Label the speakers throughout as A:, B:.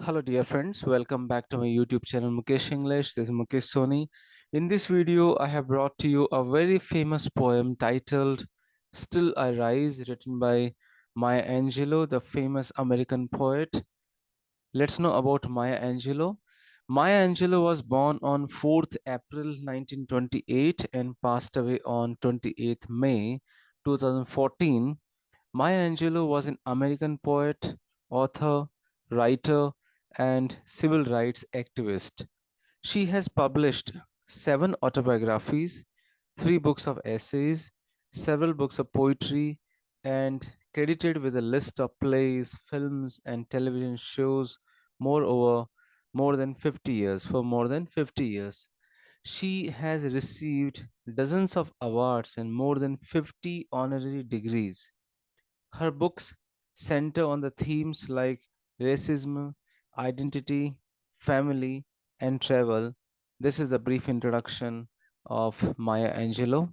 A: Hello dear friends, welcome back to my YouTube channel Mukesh English. This is Mukesh Soni. In this video, I have brought to you a very famous poem titled Still I Rise, written by Maya Angelou, the famous American poet. Let's know about Maya Angelou. Maya Angelou was born on 4th April 1928 and passed away on 28th May 2014. Maya Angelou was an American poet, author, writer, and civil rights activist. She has published seven autobiographies, three books of essays, several books of poetry, and credited with a list of plays, films, and television shows moreover more than 50 years for more than 50 years. She has received dozens of awards and more than 50 honorary degrees. Her books center on the themes like racism, identity, family, and travel. This is a brief introduction of Maya Angelou.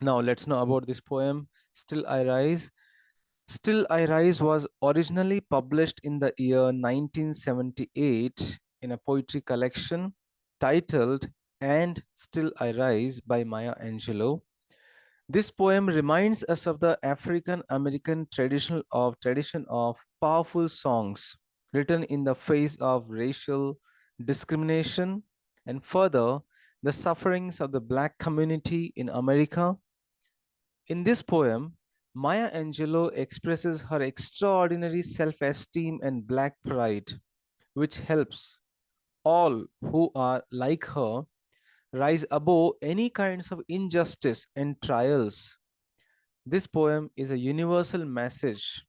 A: Now, let's know about this poem, Still I Rise. Still I Rise was originally published in the year 1978 in a poetry collection titled And Still I Rise by Maya Angelou. This poem reminds us of the African American tradition of powerful songs written in the face of racial discrimination and further the sufferings of the black community in America. In this poem, Maya Angelou expresses her extraordinary self-esteem and black pride, which helps all who are like her rise above any kinds of injustice and trials. This poem is a universal message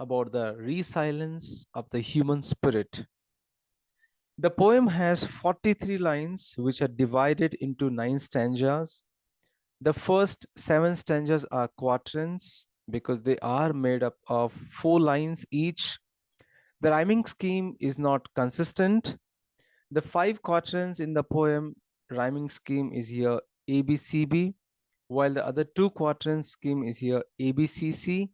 A: about the resilience of the human spirit. The poem has 43 lines, which are divided into 9 stanzas. The first 7 stanzas are quatrains because they are made up of 4 lines each. The rhyming scheme is not consistent. The 5 quatrains in the poem rhyming scheme is here ABCB, while the other 2 quatrains scheme is here ABCC.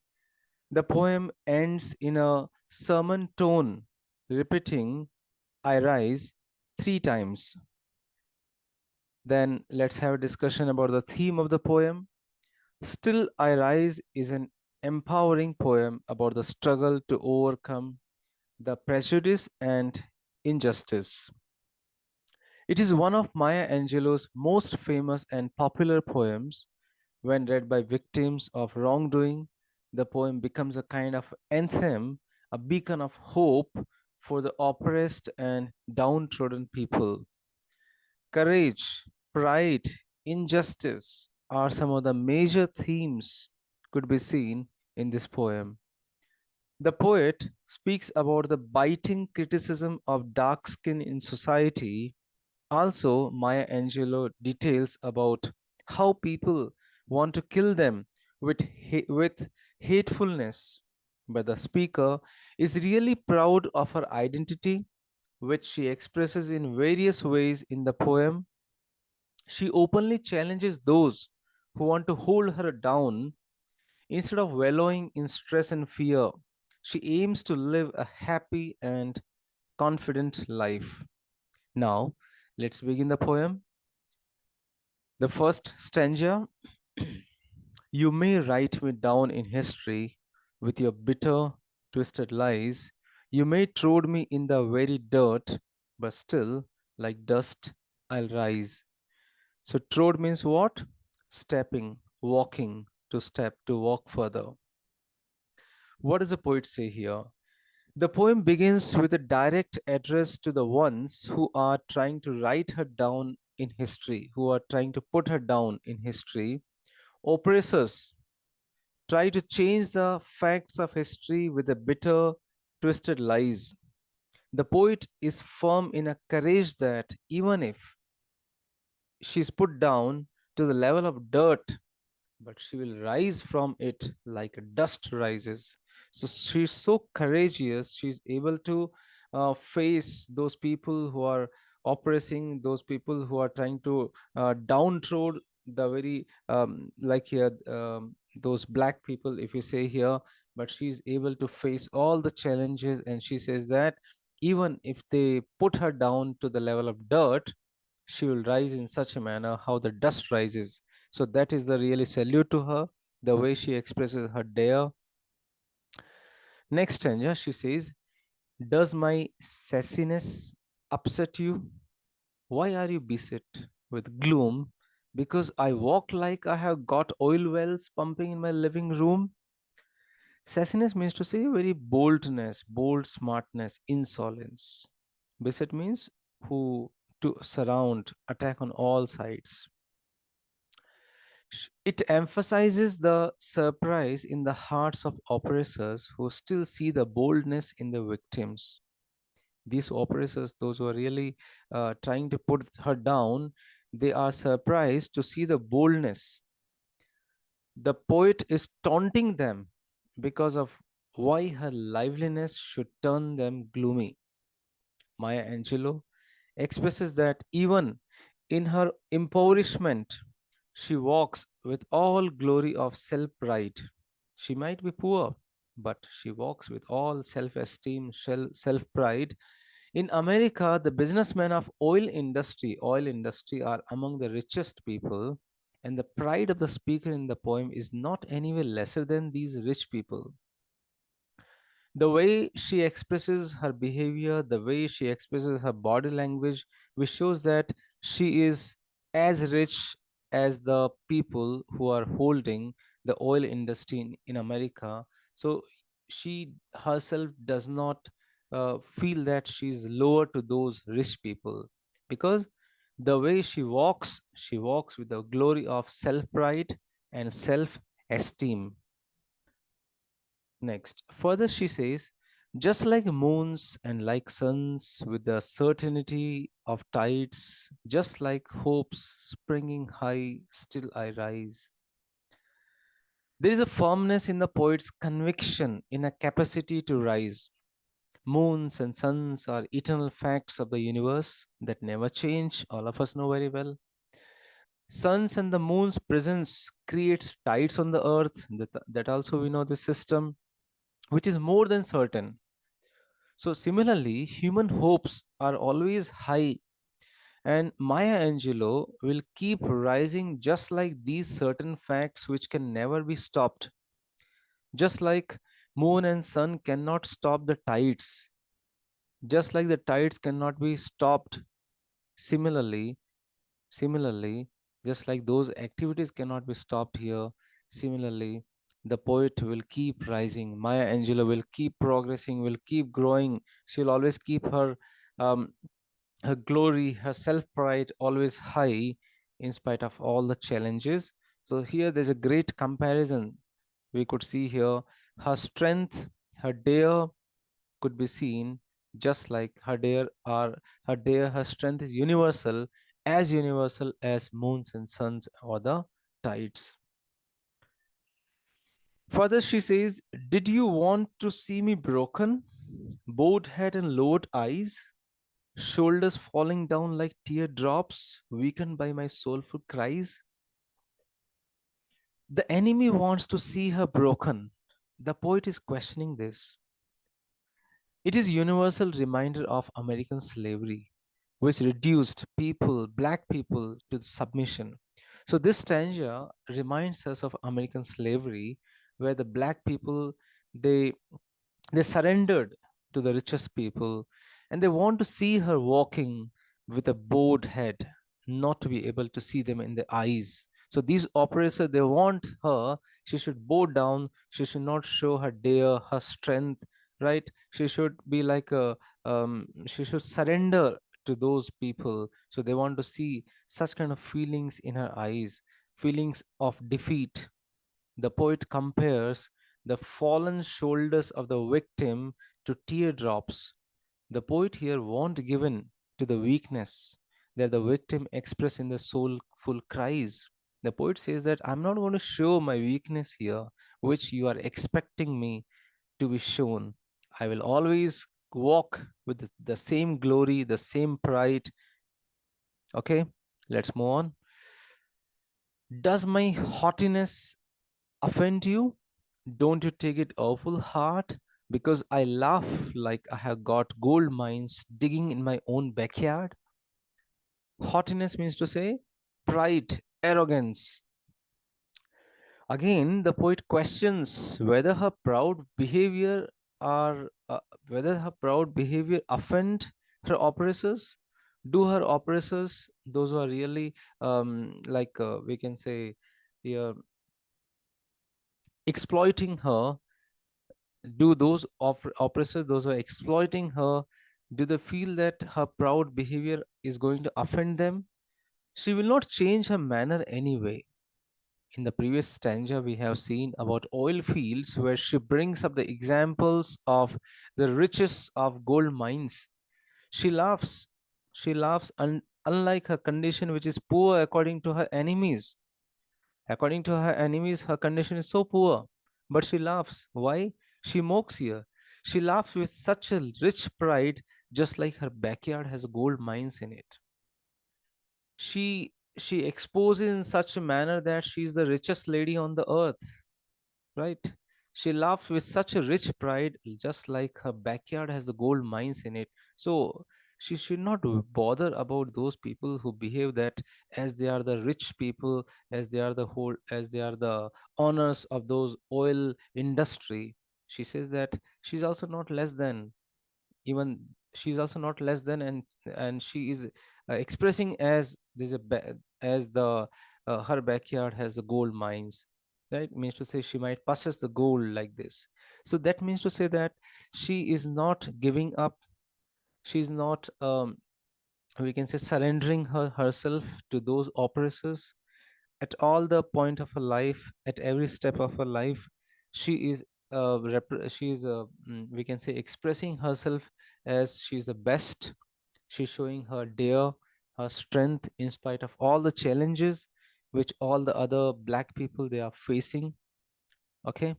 A: The poem ends in a sermon tone, repeating I rise 3 times. Then let's have a discussion about the theme of the poem. Still I Rise is an empowering poem about the struggle to overcome the prejudice and injustice. It is one of Maya Angelou's most famous and popular poems. When read by victims of wrongdoing, the poem becomes a kind of anthem, a beacon of hope for the oppressed and downtrodden people. Courage, pride, injustice are some of the major themes could be seen in this poem. The poet speaks about the biting criticism of dark skin in society. Also, Maya Angelou details about how people want to kill them with hatefulness, but the speaker is really proud of her identity, which she expresses in various ways in the poem. She openly challenges those who want to hold her down. Instead of wallowing in stress and fear, she aims to live a happy and confident life. Now, let's begin the poem. The first stanza. You may write me down in history with your bitter, twisted lies. You may trod me in the very dirt, but still, like dust, I'll rise. So, trod means what? Stepping, walking, to step, to walk further. What does the poet say here? The poem begins with a direct address to the ones who are trying to write her down in history, who are trying to put her down in history. Oppressors try to change the facts of history with the bitter, twisted lies. The poet is firm in a courage that even if she's put down to the level of dirt, but she will rise from it like dust rises. So she's so courageous, she's able to face those people who are oppressing, those people who are trying to downtrod the very like here those black people if you say here, but she's able to face all the challenges and she says that Even if they put her down to the level of dirt, she will rise in such a manner how the dust rises. So that is the really salute to her, the way she expresses her dare. Next stanza, she says, does my sassiness upset you? Why are you beset with gloom? Because I walk like I have got oil wells pumping in my living room? Sassiness means to say very boldness, bold smartness, insolence. Beset means who to surround, attack on all sides. It emphasizes the surprise in the hearts of oppressors who still see the boldness in the victims. These oppressors, those who are really trying to put her down, they are surprised to see the boldness. The poet is taunting them because of why her liveliness should turn them gloomy. Maya Angelou expresses that even in her impoverishment, she walks with all glory of self pride. She might be poor, but she walks with all self esteem, self pride. In America, the businessmen of oil industry are among the richest people, and the pride of the speaker in the poem is not anywhere lesser than these rich people. The way she expresses her behavior, the way she expresses her body language, which shows that she is as rich as the people who are holding the oil industry in America. So she herself does not feel that she is lower to those rich people, because the way she walks with the glory of self pride and self esteem. Next, further she says, just like moons and like suns, with the certainty of tides, just like hopes springing high, still I rise. There is a firmness in the poet's conviction in a capacity to rise. Moons and suns are eternal facts of the universe that never change, all of us know very well. Suns and the moon's presence creates tides on the earth, that also we know the system, which is more than certain. So, similarly, human hopes are always high, and Maya Angelou will keep rising just like these certain facts which can never be stopped. Just like moon and sun cannot stop the tides, just like the tides cannot be stopped. Similarly, similarly, just like those activities cannot be stopped here, similarly, the poet will keep rising. Maya Angelou will keep progressing, will keep growing. She'll always keep um, her glory, her self pride always high in spite of all the challenges. So, here there's a great comparison we could see here. Her strength, her dare could be seen just like her strength is universal as moons and suns or the tides. Further, she says, did you want to see me broken? Bowed head and lowered eyes, shoulders falling down like teardrops, weakened by my soulful cries. The enemy wants to see her broken. The poet is questioning this. It is universal reminder of American slavery, which reduced black people, to submission. So this stanza reminds us of American slavery, where the black people they they surrendered to the richest people, and they want to see her walking with a bowed head, not to be able to see them in the eyes. So these oppressors, they want her, she should bow down, she should not show her dare, her strength, right? She should be like she should surrender to those people. So they want to see such kind of feelings in her eyes, feelings of defeat. The poet compares the fallen shoulders of the victim to teardrops. The poet here won't given to the weakness that the victim expressed in the soulful cries. The poet says that I'm not going to show my weakness here, which you are expecting me to be shown. I will always walk with the same glory, the same pride. Okay, let's move on. Does my haughtiness offend you? Don't you take it awful hard? because I laugh like I have got gold mines digging in my own backyard. Haughtiness means to say pride, arrogance. Again, the poet questions are whether her proud behavior offend her oppressors. Do her oppressors, those who are really we can say, yeah, exploiting her, do those oppressors, those who are exploiting her, do they feel that her proud behavior is going to offend them? She will not change her manner anyway. In the previous stanza, we have seen about oil fields where she brings up the examples of the riches of gold mines. She laughs. She laughs, unlike her condition, which is poor according to her enemies. According to her enemies, her condition is so poor. But she laughs. Why? She mocks here. She laughs with such a rich pride, just like her backyard has gold mines in it. She exposes in such a manner that she is the richest lady on the earth, right? She laughs with such a rich pride, just like her backyard has the gold mines in it. So she should not bother about those people who behave that as they are the rich people, as they are the owners of those oil industry. She says that she's also not less than, even she's also not less than, and she is expressing as as the her backyard has the gold mines, right? Means to say she might possess the gold like this. So that means to say that she is not giving up, she's not we can say surrendering herself to those oppressors. At all the point of her life, at every step of her life, she is we can say expressing herself as she's the best. She's showing her dare, her strength in spite of all the challenges which all the other black people they are facing. Okay,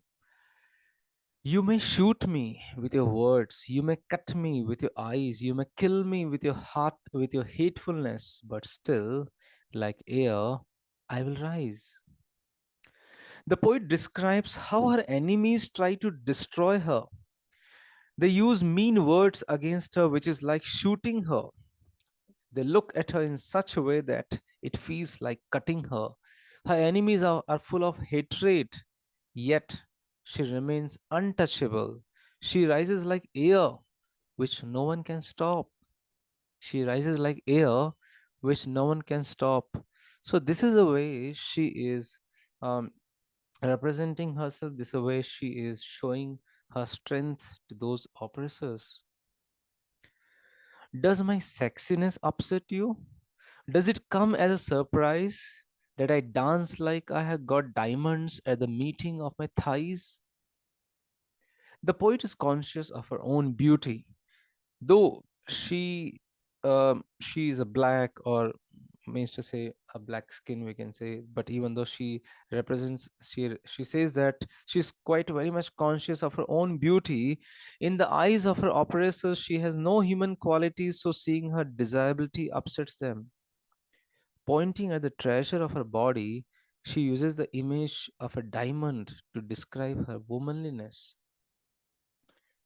A: you may shoot me with your words, you may cut me with your eyes, you may kill me with your heart, with your hatefulness, but still, like air, I will rise. The poet describes how her enemies try to destroy her. They use mean words against her, which is like shooting her. They look at her in such a way that it feels like cutting her. Her enemies are full of hatred, yet she remains untouchable. She rises like air, which no one can stop. She rises like air, which no one can stop. So, this is the way she is um, representing herself, this is the way she is showing her strength to those oppressors. Does my sexiness upset you? Does it come as a surprise that I dance like I have got diamonds at the meeting of my thighs? The poet is conscious of her own beauty, though she is a black, or means to say a black skin we can say, but even though she represents, she says that she's quite very much conscious of her own beauty. In the eyes of her oppressors she has no human qualities, so seeing her desirability upsets them. Pointing at the treasure of her body, she uses the image of a diamond to describe her womanliness.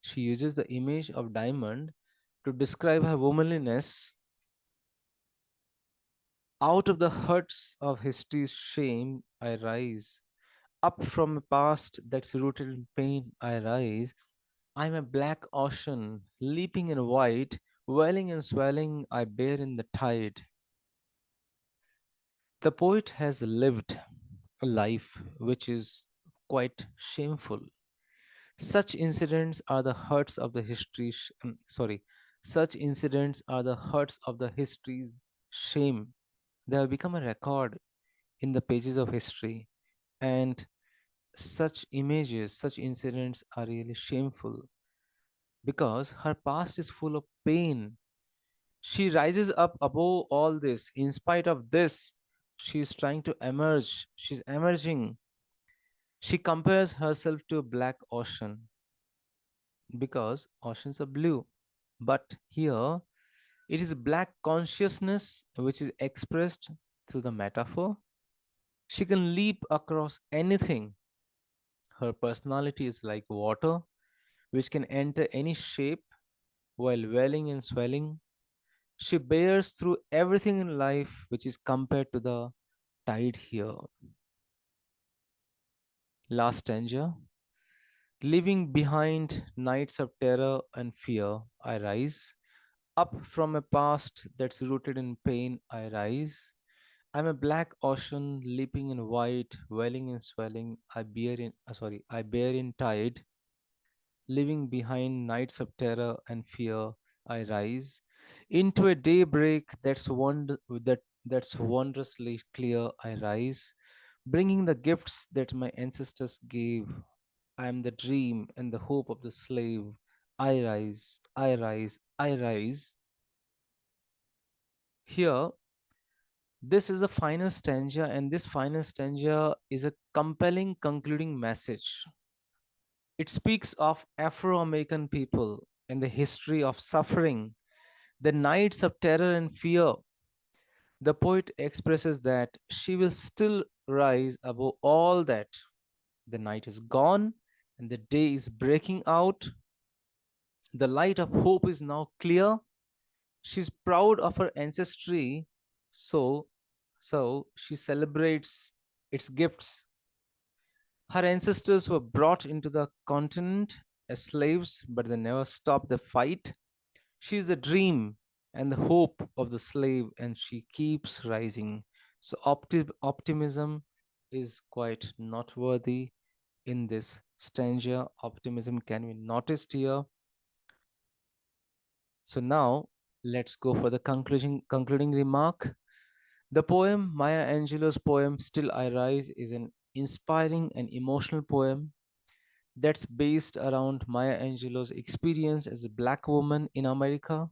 A: She uses the image of diamond to describe her womanliness. Out of the hurts of history's shame, I rise. Up from a past that's rooted in pain, I rise. I'm a black ocean, leaping in white, welling and swelling, I bear in the tide. The poet has lived a life which is quite shameful. Such incidents are the hurts of the history. Such incidents are the hurts of the history's shame. They have become a record in the pages of history, and such images, such incidents are really shameful because her past is full of pain. She rises up above all this. In spite of this, she is trying to emerge. She's emerging. She compares herself to a black ocean because oceans are blue. But here, it is black consciousness which is expressed through the metaphor. She can leap across anything. Her personality is like water, which can enter any shape while welling and swelling. She bears through everything in life which is compared to the tide here. Last stanza. Leaving behind nights of terror and fear, I rise. Up from a past that's rooted in pain, I rise. I'm a black ocean leaping in white, welling and swelling. I bear in tide, leaving behind nights of terror and fear. I rise into a daybreak that's wondrously clear. I rise, bringing the gifts that my ancestors gave. I am the dream and the hope of the slave. I rise, I rise, I rise. Here, this is the final stanza, and this final stanza is a compelling concluding message. It speaks of Afro American people and the history of suffering, the nights of terror and fear. The poet expresses that she will still rise above all that. The night is gone and the day is breaking out. The light of hope is now clear. She's proud of her ancestry, so she celebrates its gifts. Her ancestors were brought into the continent as slaves, but they never stopped the fight. She is the dream and the hope of the slave, and she keeps rising. So, optimism is quite noteworthy in this stanza. Optimism can be noticed here. So, now let's go for the concluding remark. The poem, Maya Angelou's poem, Still I Rise, is an inspiring and emotional poem that's based around Maya Angelou's experience as a black woman in America.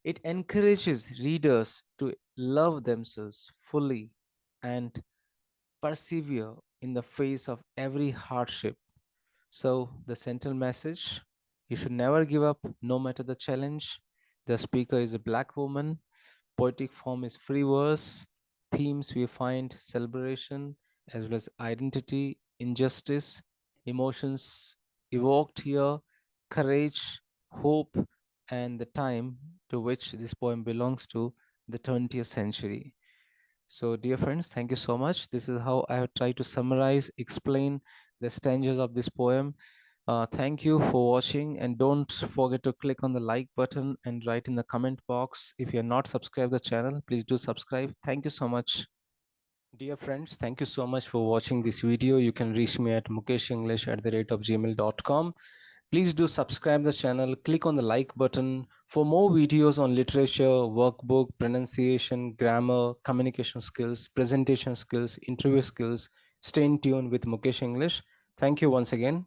A: It encourages readers to love themselves fully and persevere in the face of every hardship. So, the central message: you should never give up, no matter the challenge. The speaker is a black woman. Poetic form is free verse. Themes we find celebration as well as identity, injustice, emotions evoked here, courage, hope, and the time to which this poem belongs to, the 20th century. So, dear friends, thank you so much. This is how I have tried to summarize, explain the stanzas of this poem. Thank you for watching, and don't forget to click on the like button and write in the comment box. If you're not subscribed the channel, please do subscribe. Thank you so much. Dear friends, thank you so much for watching this video. You can reach me at mukeshenglish@gmail.com. Please do subscribe the channel, click on the like button for more videos on literature, workbook, pronunciation, grammar, communication skills, presentation skills, interview skills. Stay in tune with Mukesh English. Thank you once again.